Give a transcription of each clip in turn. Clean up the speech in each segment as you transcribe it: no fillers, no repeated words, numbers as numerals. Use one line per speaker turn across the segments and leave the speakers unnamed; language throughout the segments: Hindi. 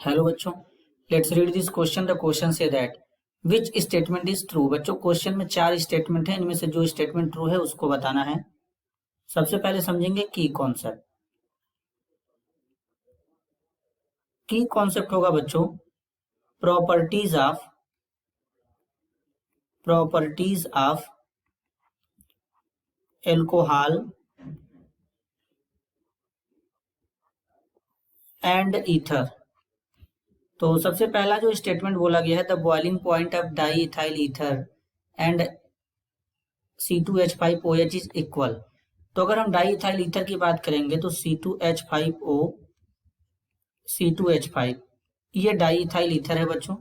हेलो बच्चों, let's read this question. The question say that which statement is true. बच्चों क्वेश्चन में 4 स्टेटमेंट है, इनमें से जो स्टेटमेंट ट्रू है उसको बताना है। सबसे पहले समझेंगे की कॉन्सेप्ट। की कॉन्सेप्ट होगा बच्चों properties of alcohol and ether. तो सबसे पहला जो स्टेटमेंट बोला गया है, the boiling point of di ethyl ether and C2H5OH is equal. तो अगर हम डाई इथाइल ईथर की बात करेंगे तो C2H5O C2H5 ये डाई इथाइल ईथर है बच्चों,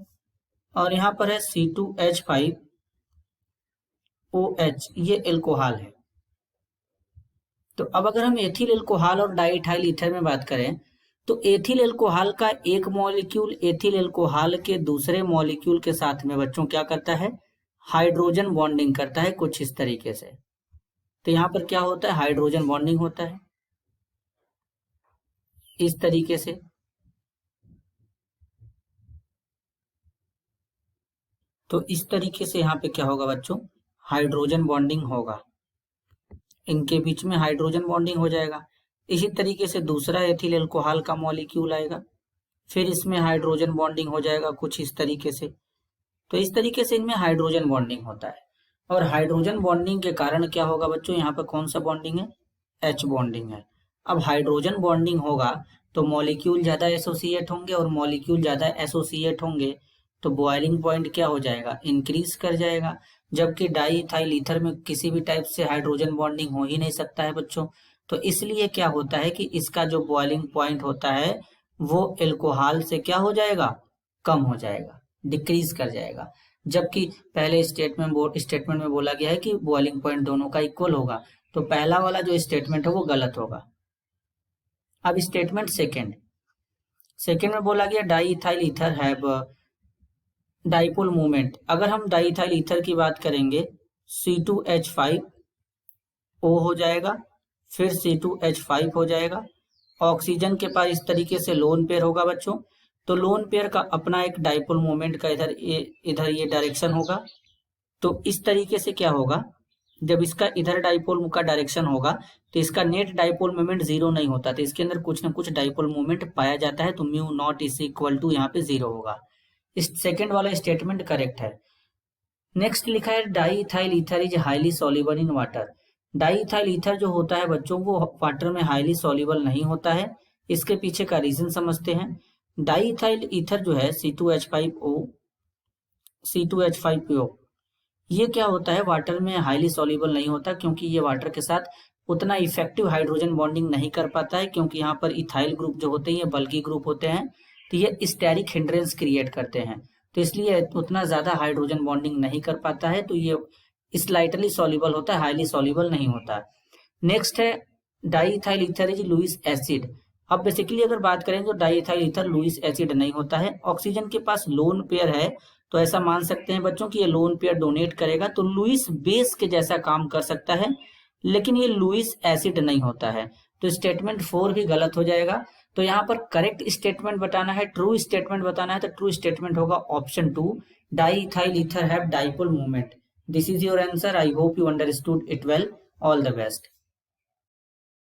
और यहाँ पर है C2H5OH ये एल्कोहल है। तो अब अगर हम एथिल एल्कोहल और डाई इथाइल ईथर में बात करें तो एथिल एल्कोहल का एक मॉलिक्यूल एथिल एल्कोहल के दूसरे मॉलिक्यूल के साथ में बच्चों क्या करता है, हाइड्रोजन बॉन्डिंग करता है कुछ इस तरीके से। तो यहाँ पर क्या होता है, हाइड्रोजन बॉन्डिंग होता है इस तरीके से। तो इस तरीके से यहाँ पे क्या होगा बच्चों, हाइड्रोजन बॉन्डिंग होगा, इनके बीच में हाइड्रोजन बॉन्डिंग हो जाएगा। इसी तरीके से दूसरा एथिल एल्कोहल का मॉलिक्यूल आएगा, फिर इसमें हाइड्रोजन बॉन्डिंग हो जाएगा कुछ इस तरीके से। तो इस तरीके से इनमें हाइड्रोजन बॉन्डिंग होता है, और हाइड्रोजन बॉन्डिंग के कारण क्या होगा बच्चों, यहाँ पर कौन सा बॉन्डिंग है, H बॉन्डिंग है। अब हाइड्रोजन बॉन्डिंग होगा तो मॉलिक्यूल ज्यादा एसोसिएट होंगे, और मॉलिक्यूल ज्यादा एसोसिएट होंगे तो बॉइलिंग पॉइंट क्या हो जाएगा, इंक्रीज कर जाएगा। जबकि डाई इथाइल ईथर में किसी भी टाइप से हाइड्रोजन बॉन्डिंग हो ही नहीं सकता है बच्चों। तो इसलिए क्या होता है कि इसका जो बॉइलिंग पॉइंट होता है वो एल्कोहल से क्या हो जाएगा, कम हो जाएगा, डिक्रीज कर जाएगा। जबकि पहले स्टेटमेंट में बोला गया है कि बॉइलिंग पॉइंट दोनों का इक्वल होगा। तो पहला वाला जो स्टेटमेंट है वो गलत होगा। अब स्टेटमेंट सेकेंड में बोला गया di ethyl ether have dipole movement. अगर हम डाई इथाइल ईथर की बात करेंगे C2H5O हो जाएगा, फिर C2H5 हो जाएगा। ऑक्सीजन के पास इस तरीके से लोन पेयर होगा बच्चों, तो लोन पेयर का अपना एक डाइपोल मोमेंट का इधर ये डायरेक्शन होगा। तो इस तरीके से क्या होगा, जब इसका इधर डाइपोल का डायरेक्शन होगा तो इसका नेट डाइपोल मोमेंट जीरो नहीं होता, तो इसके अंदर कुछ ना कुछ डाइपोल मोमेंट पाया जाता है। तो mu naught is equal to यहाँ पे जीरो होगा। इस सेकेंड वाला स्टेटमेंट करेक्ट है। नेक्स्ट लिखा है diethyl ether is highly soluble in water. Di ethyl ether जो होता है बच्चों वो वाटर में हाईली सॉल्युबल नहीं होता है। इसके पीछे का रीजन समझते हैं। डाई इथाइल ईथर जो है C2H5O ये क्या होता है, वाटर में हाईली सॉल्युबल नहीं होता, क्योंकि ये वाटर के साथ उतना इफेक्टिव हाइड्रोजन बॉन्डिंग नहीं कर पाता है, क्योंकि यहाँ पर इथाइल ग्रुप जो होते हैं ये बल्की ग्रुप होते हैं, तो ये स्टेरिक हिंड्रेंस क्रिएट करते हैं, तो इसलिए उतना ज्यादा हाइड्रोजन बॉन्डिंग नहीं कर पाता है। तो ये स्लाइटली सॉल्युबल होता है, हाईली सॉल्युबल नहीं होता। नेक्स्ट है diethyl ether is Lewis acid. अब बेसिकली अगर बात करें तो diethyl ether Lewis acid नहीं होता है। ऑक्सीजन के पास लोन पेयर है, तो ऐसा मान सकते हैं बच्चों कि ये लोन पेयर डोनेट करेगा, तो लुईस बेस के जैसा काम कर सकता है, लेकिन ये लुईस एसिड नहीं होता है। तो स्टेटमेंट 4 भी गलत हो जाएगा। तो यहाँ पर करेक्ट स्टेटमेंट बताना है, ट्रू स्टेटमेंट बताना है, तो ट्रू स्टेटमेंट होगा option 2, di ethyl ether have dipole movement. This is your answer. I hope you understood it well. All the best.